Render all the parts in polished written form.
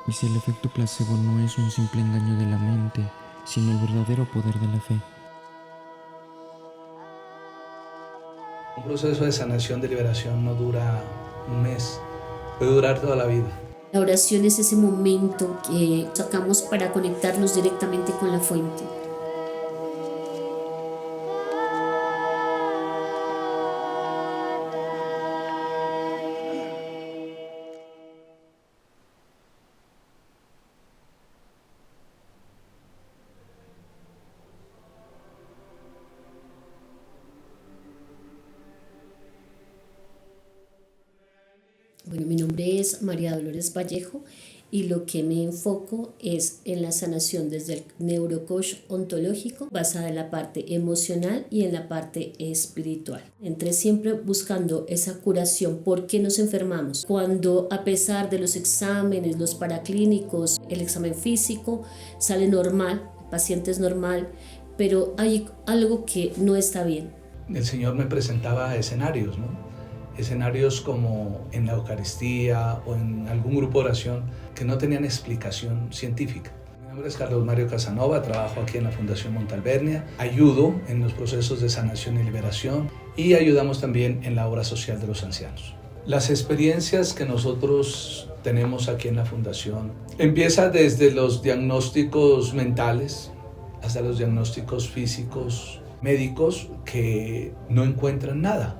y si el efecto placebo no es un simple engaño de la mente, sino el verdadero poder de la fe. Un proceso de sanación, de liberación no dura un mes, puede durar toda la vida. La oración es ese momento que sacamos para conectarnos directamente con la fuente. Bueno, mi nombre es María Dolores Vallejo y lo que me enfoco es en la sanación desde el neurocoach ontológico, basada en la parte emocional y en la parte espiritual. Entré siempre buscando esa curación. ¿Por qué nos enfermamos? Cuando a pesar de los exámenes, los paraclínicos, el examen físico sale normal, el paciente es normal, pero hay algo que no está bien. El Señor me presentaba escenarios, ¿no? Escenarios como en la Eucaristía o en algún grupo de oración que no tenían explicación científica. Mi nombre es Carlos Mario Casanova, trabajo aquí en la Fundación Montalvernia, ayudo en los procesos de sanación y liberación y ayudamos también en la obra social de los ancianos. Las experiencias que nosotros tenemos aquí en la Fundación empieza desde los diagnósticos mentales hasta los diagnósticos físicos, médicos que no encuentran nada.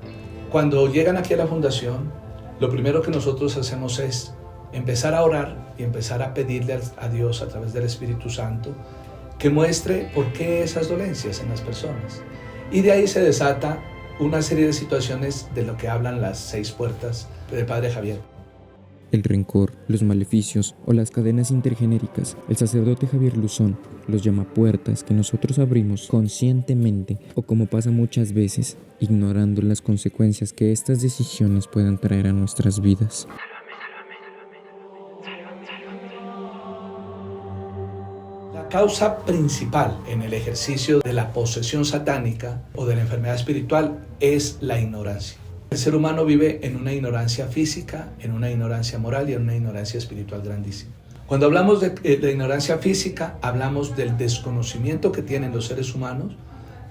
Cuando llegan aquí a la Fundación, lo primero que nosotros hacemos es empezar a orar y empezar a pedirle a Dios a través del Espíritu Santo que muestre por qué esas dolencias en las personas. Y de ahí se desata una serie de situaciones de lo que hablan las 6 puertas del Padre Javier. El rencor, los maleficios o las cadenas intergenéricas, el sacerdote Javier Luzón los llama puertas que nosotros abrimos conscientemente o, como pasa muchas veces, ignorando las consecuencias que estas decisiones puedan traer a nuestras vidas. La causa principal en el ejercicio de la posesión satánica o de la enfermedad espiritual es la ignorancia. El ser humano vive en una ignorancia física, en una ignorancia moral y en una ignorancia espiritual grandísima. Cuando hablamos de ignorancia física, hablamos del desconocimiento que tienen los seres humanos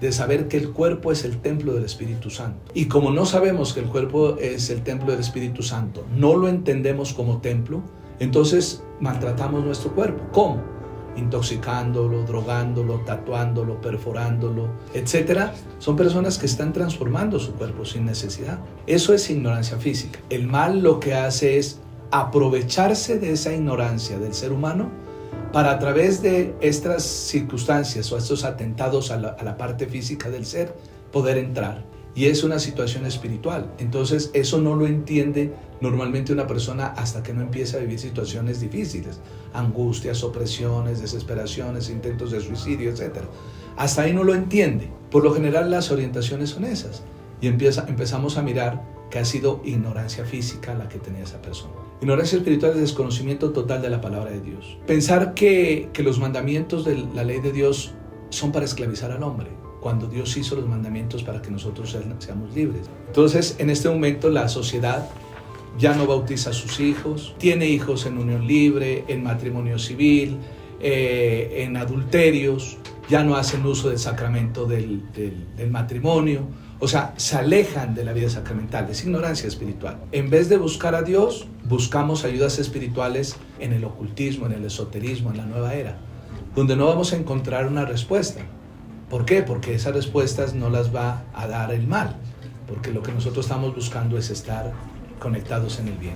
de saber que el cuerpo es el templo del Espíritu Santo. Y como no sabemos que el cuerpo es el templo del Espíritu Santo, no lo entendemos como templo, entonces maltratamos nuestro cuerpo. ¿Cómo? Intoxicándolo, drogándolo, tatuándolo, perforándolo, etc. Son personas que están transformando su cuerpo sin necesidad. Eso es ignorancia física. El mal lo que hace es aprovecharse de esa ignorancia del ser humano para, a través de estas circunstancias o estos atentados a la parte física del ser, poder entrar. Y es una situación espiritual. Entonces eso no lo entiende normalmente una persona hasta que no empieza a vivir situaciones difíciles, angustias, opresiones, desesperaciones, intentos de suicidio, etc. Hasta ahí no lo entiende. Por lo general las orientaciones son esas y empezamos a mirar que ha sido ignorancia física la que tenía esa persona. Ignorancia espiritual es desconocimiento total de la palabra de Dios. Pensar que los mandamientos de la ley de Dios son para esclavizar al hombre, cuando Dios hizo los mandamientos para que nosotros seamos libres. Entonces, en este momento la sociedad ya no bautiza a sus hijos, tiene hijos en unión libre, en matrimonio civil, en adulterios, ya no hacen uso del sacramento del matrimonio, o sea, se alejan de la vida sacramental, es ignorancia espiritual. En vez de buscar a Dios, buscamos ayudas espirituales en el ocultismo, en el esoterismo, en la nueva era, donde no vamos a encontrar una respuesta. ¿Por qué? Porque esas respuestas no las va a dar el mal, porque lo que nosotros estamos buscando es estar conectados en el bien.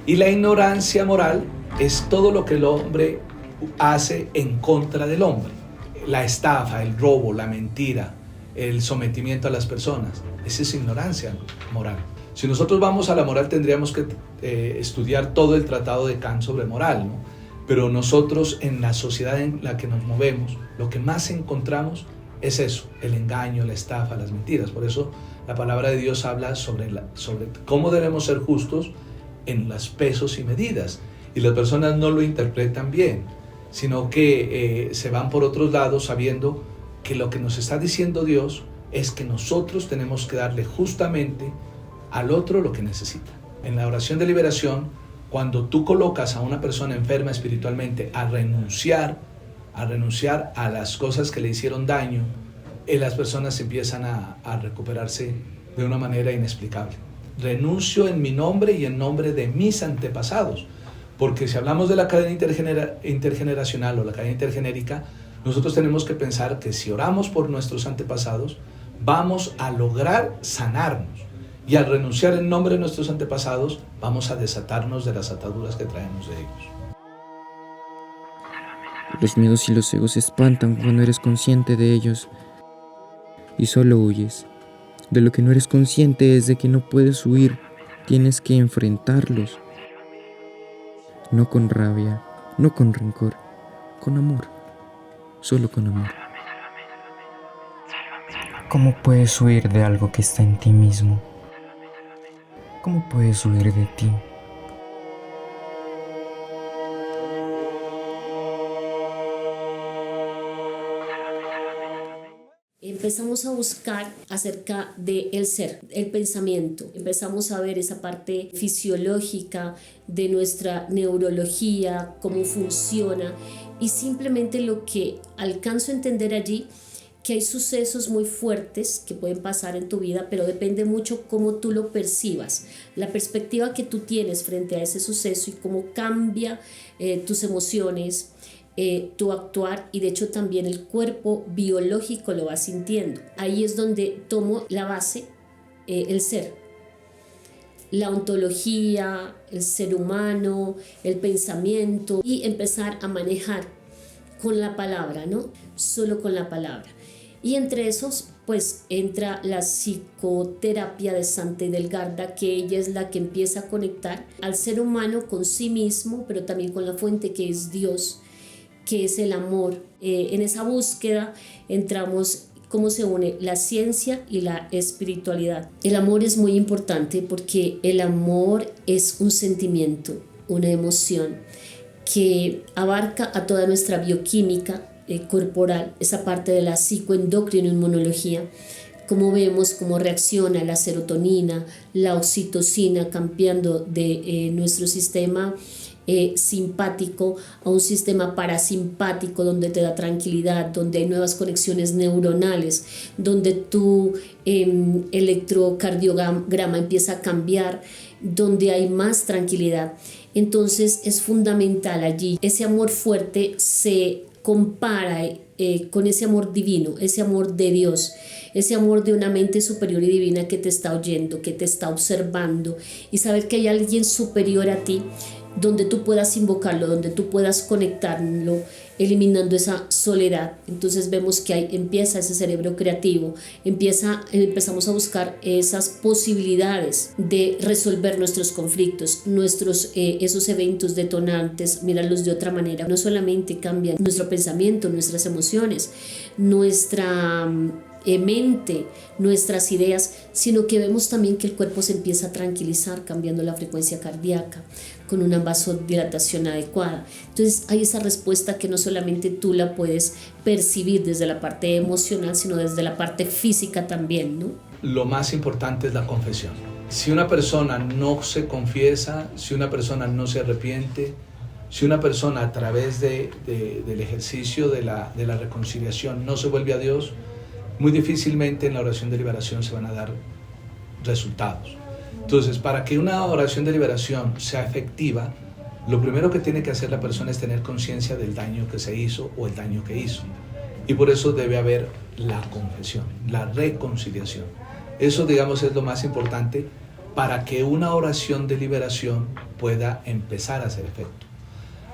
Y la ignorancia moral es todo lo que el hombre hace en contra del hombre. La estafa, el robo, la mentira, el sometimiento a las personas. Esa es ignorancia moral. Si nosotros vamos a la moral, tendríamos que estudiar todo el tratado de Kant sobre moral, ¿no? Pero nosotros, en la sociedad en la que nos movemos, lo que más encontramos es eso, el engaño, la estafa, las mentiras. Por eso la palabra de Dios habla sobre cómo debemos ser justos en los pesos y medidas. Y las personas no lo interpretan bien, sino que se van por otros lados sabiendo que lo que nos está diciendo Dios es que nosotros tenemos que darle justamente al otro lo que necesita. En la oración de liberación, cuando tú colocas a una persona enferma espiritualmente a renunciar a las cosas que le hicieron daño, las personas empiezan a recuperarse de una manera inexplicable. Renuncio en mi nombre y en nombre de mis antepasados, porque si hablamos de la cadena intergeneracional o la cadena intergenérica, nosotros tenemos que pensar que si oramos por nuestros antepasados, vamos a lograr sanarnos. Y al renunciar en nombre de nuestros antepasados, vamos a desatarnos de las ataduras que traemos de ellos. Los miedos y los egos se espantan cuando eres consciente de ellos y solo huyes. De lo que no eres consciente es de que no puedes huir, tienes que enfrentarlos. No con rabia, no con rencor, con amor, solo con amor. ¿Cómo puedes huir de algo que está en ti mismo? ¿Cómo puedes huir de ti? Empezamos a buscar acerca del ser, el pensamiento. Empezamos a ver esa parte fisiológica de nuestra neurología, cómo funciona, y simplemente lo que alcanzo a entender allí, que hay sucesos muy fuertes que pueden pasar en tu vida, pero depende mucho cómo tú lo percibas, la perspectiva que tú tienes frente a ese suceso y cómo cambia tus emociones, tu actuar, y de hecho también el cuerpo biológico lo va sintiendo. Ahí es donde tomo la base, el ser, la ontología, el ser humano, el pensamiento, y empezar a manejar con la palabra, ¿no? Solo con la palabra. Y entre esos pues entra la psicoterapia de Santa Idelgarda, que ella es la que empieza a conectar al ser humano con sí mismo, pero también con la fuente que es Dios, que es el amor. En esa búsqueda entramos cómo se une la ciencia y la espiritualidad. El amor es muy importante porque el amor es un sentimiento, una emoción que abarca a toda nuestra bioquímica corporal, esa parte de la psicoendocrino-inmunología, cómo vemos cómo reacciona la serotonina, la oxitocina, cambiando de nuestro sistema simpático a un sistema parasimpático, donde te da tranquilidad, donde hay nuevas conexiones neuronales, donde tu electrocardiograma empieza a cambiar, donde hay más tranquilidad. Entonces es fundamental allí. Ese amor fuerte se compara con ese amor divino, ese amor de Dios, ese amor de una mente superior y divina que te está oyendo, que te está observando, y saber que hay alguien superior a ti, donde tú puedas invocarlo, donde tú puedas conectarlo, eliminando esa soledad. Entonces vemos que empieza ese cerebro creativo, empezamos a buscar esas posibilidades de resolver nuestros conflictos, esos eventos detonantes, mirarlos de otra manera. No solamente cambia nuestro pensamiento, nuestras emociones, nuestra mente, nuestras ideas, sino que vemos también que el cuerpo se empieza a tranquilizar, cambiando la frecuencia cardíaca, con una vasodilatación adecuada. Entonces hay esa respuesta que no solamente tú la puedes percibir desde la parte emocional, sino desde la parte física también, ¿no? Lo más importante es la confesión. Si una persona no se confiesa, si una persona no se arrepiente, si una persona a través del ejercicio de la reconciliación no se vuelve a Dios, muy difícilmente en la oración de liberación se van a dar resultados. Entonces, para que una oración de liberación sea efectiva, lo primero que tiene que hacer la persona es tener conciencia del daño que se hizo o el daño que hizo. Y por eso debe haber la confesión, la reconciliación. Eso, digamos, es lo más importante para que una oración de liberación pueda empezar a hacer efecto.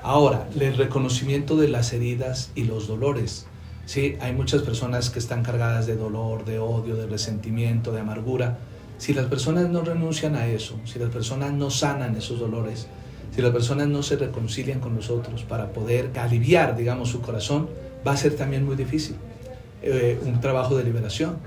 Ahora, el reconocimiento de las heridas y los dolores. Sí, hay muchas personas que están cargadas de dolor, de odio, de resentimiento, de amargura. Si las personas no renuncian a eso, si las personas no sanan esos dolores, si las personas no se reconcilian con nosotros para poder aliviar, digamos, su corazón, va a ser también muy difícil un trabajo de liberación.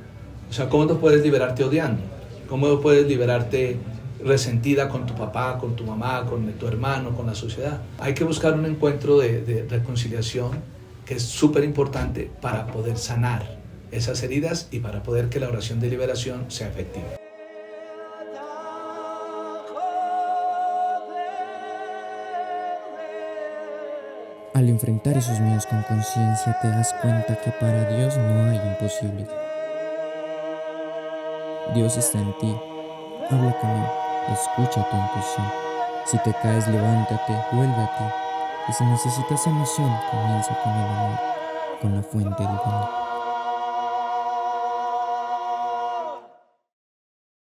O sea, ¿cómo no puedes liberarte odiando? ¿Cómo no puedes liberarte resentida con tu papá, con tu mamá, con tu hermano, con la sociedad? Hay que buscar un encuentro de reconciliación, que es súper importante para poder sanar esas heridas y para poder que la oración de liberación sea efectiva. Al enfrentar esos miedos con conciencia te das cuenta que para Dios no hay imposibles. Dios está en ti, habla con Él, escucha tu intuición. Si te caes, levántate, vuelve a ti. Y si necesitas sanación, comienza con el amor, con la fuente divina.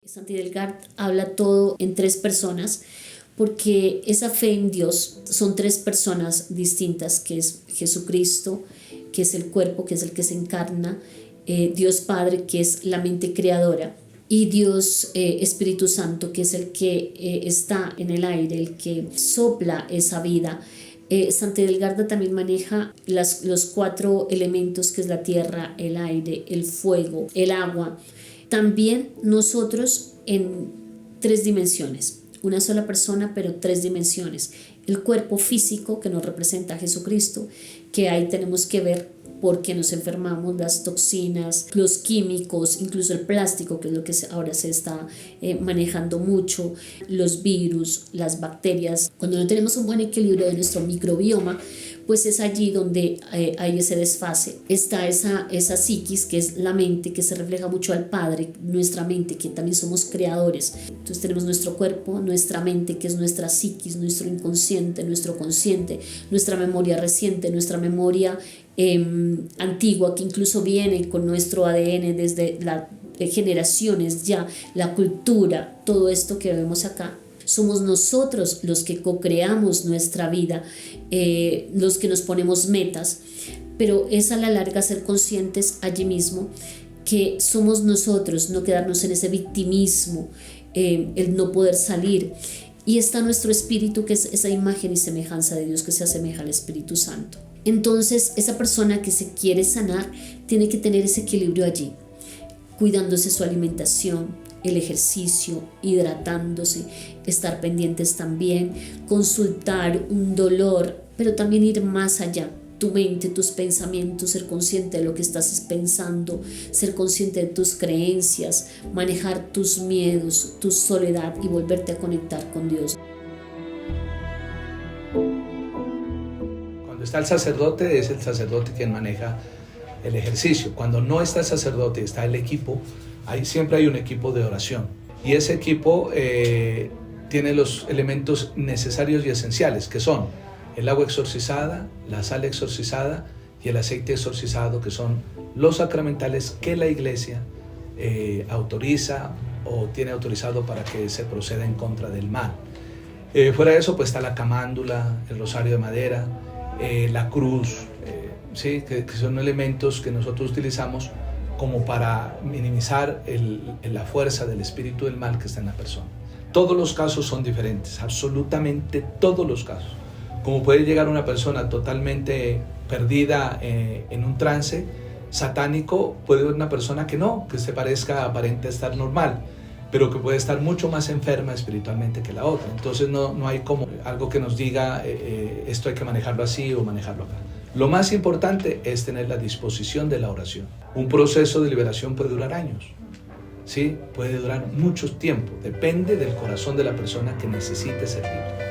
Santi Delgado habla todo en tres personas porque esa fe en Dios son tres personas distintas, que es Jesucristo, que es el cuerpo, que es el que se encarna, Dios Padre, que es la mente creadora, y Dios Espíritu Santo, que es el que está en el aire, el que sopla esa vida. Santi Delgado también maneja los cuatro elementos, que es la tierra, el aire, el fuego, el agua. También nosotros en tres dimensiones, una sola persona pero tres dimensiones. El cuerpo físico, que nos representa a Jesucristo, que ahí tenemos que ver por qué nos enfermamos, las toxinas, los químicos, incluso el plástico, que es lo que ahora se está manejando mucho, los virus, las bacterias. Cuando no tenemos un buen equilibrio de nuestro microbioma, pues es allí donde hay ese desfase. Está esa psiquis, que es la mente, que se refleja mucho al Padre, nuestra mente, que también somos creadores. Entonces tenemos nuestro cuerpo, nuestra mente, que es nuestra psiquis, nuestro inconsciente, nuestro consciente, nuestra memoria reciente, nuestra memoria antigua, que incluso viene con nuestro ADN desde las generaciones ya, la cultura, todo esto que vemos acá. Somos nosotros los que co-creamos nuestra vida, los que nos ponemos metas, pero es a la larga ser conscientes allí mismo que somos nosotros, no quedarnos en ese victimismo, el no poder salir. Y está nuestro espíritu, que es esa imagen y semejanza de Dios que se asemeja al Espíritu Santo. Entonces, esa persona que se quiere sanar tiene que tener ese equilibrio allí, cuidándose su alimentación, el ejercicio, hidratándose, estar pendientes también, consultar un dolor, pero también ir más allá. Tu mente, tus pensamientos, ser consciente de lo que estás pensando, ser consciente de tus creencias, manejar tus miedos, tu soledad y volverte a conectar con Dios. Cuando está el sacerdote, es el sacerdote quien maneja el ejercicio. Cuando no está el sacerdote, está el equipo, siempre hay un equipo de oración. Y ese equipo tiene los elementos necesarios y esenciales, que son el agua exorcizada, la sal exorcizada y el aceite exorcizado, que son los sacramentales que la Iglesia autoriza o tiene autorizado para que se proceda en contra del mal. Fuera de eso, pues está la camándula, el rosario de madera, la cruz, ¿sí? que son elementos que nosotros utilizamos como para minimizar la fuerza del espíritu del mal que está en la persona. Todos los casos son diferentes, absolutamente todos los casos. Como puede llegar una persona totalmente perdida en un trance satánico, puede haber una persona que se parezca, aparente estar normal, pero que puede estar mucho más enferma espiritualmente que la otra. Entonces no hay como algo que nos diga esto hay que manejarlo así o manejarlo acá. Lo más importante es tener la disposición de la oración. Un proceso de liberación puede durar años, ¿sí? Puede durar mucho tiempo, depende del corazón de la persona que necesite ser libre.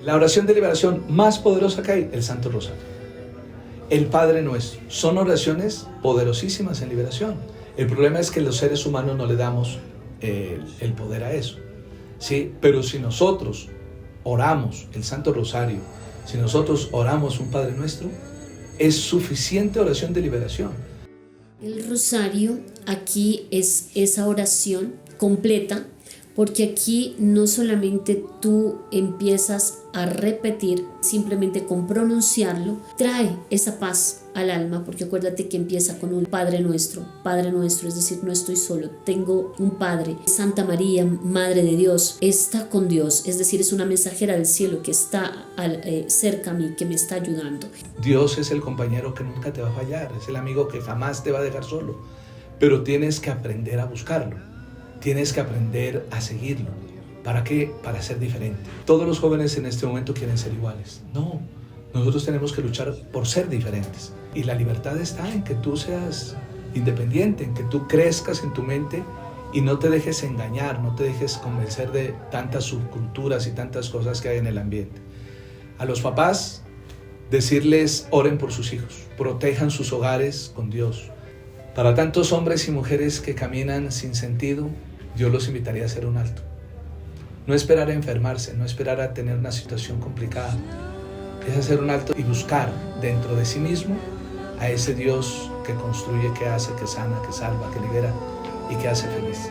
La oración de liberación más poderosa que hay, el Santo Rosario, el Padre Nuestro, son oraciones poderosísimas en liberación. El problema es que los seres humanos no le damos el poder a eso, ¿sí? Pero si nosotros oramos el Santo Rosario, si nosotros oramos un Padre Nuestro, es suficiente oración de liberación. El rosario aquí es esa oración completa, porque aquí no solamente tú empiezas a repetir, simplemente con pronunciarlo, trae esa paz al alma, porque acuérdate que empieza con un Padre Nuestro, es decir, no estoy solo, tengo un Padre. Santa María, Madre de Dios, está con Dios, es decir, es una mensajera del cielo que está cerca a mí, que me está ayudando. Dios es el compañero que nunca te va a fallar, es el amigo que jamás te va a dejar solo, pero tienes que aprender a buscarlo, tienes que aprender a seguirlo. ¿Para qué? Para ser diferente. Todos los jóvenes en este momento quieren ser iguales. No, nosotros tenemos que luchar por ser diferentes. Y la libertad está en que tú seas independiente, en que tú crezcas en tu mente y no te dejes engañar, no te dejes convencer de tantas subculturas y tantas cosas que hay en el ambiente. A los papás, decirles oren por sus hijos, protejan sus hogares con Dios. Para tantos hombres y mujeres que caminan sin sentido, yo los invitaría a hacer un alto. No esperar a enfermarse, no esperar a tener una situación complicada. Es hacer un alto y buscar dentro de sí mismo a ese Dios que construye, que hace, que sana, que salva, que libera y que hace feliz.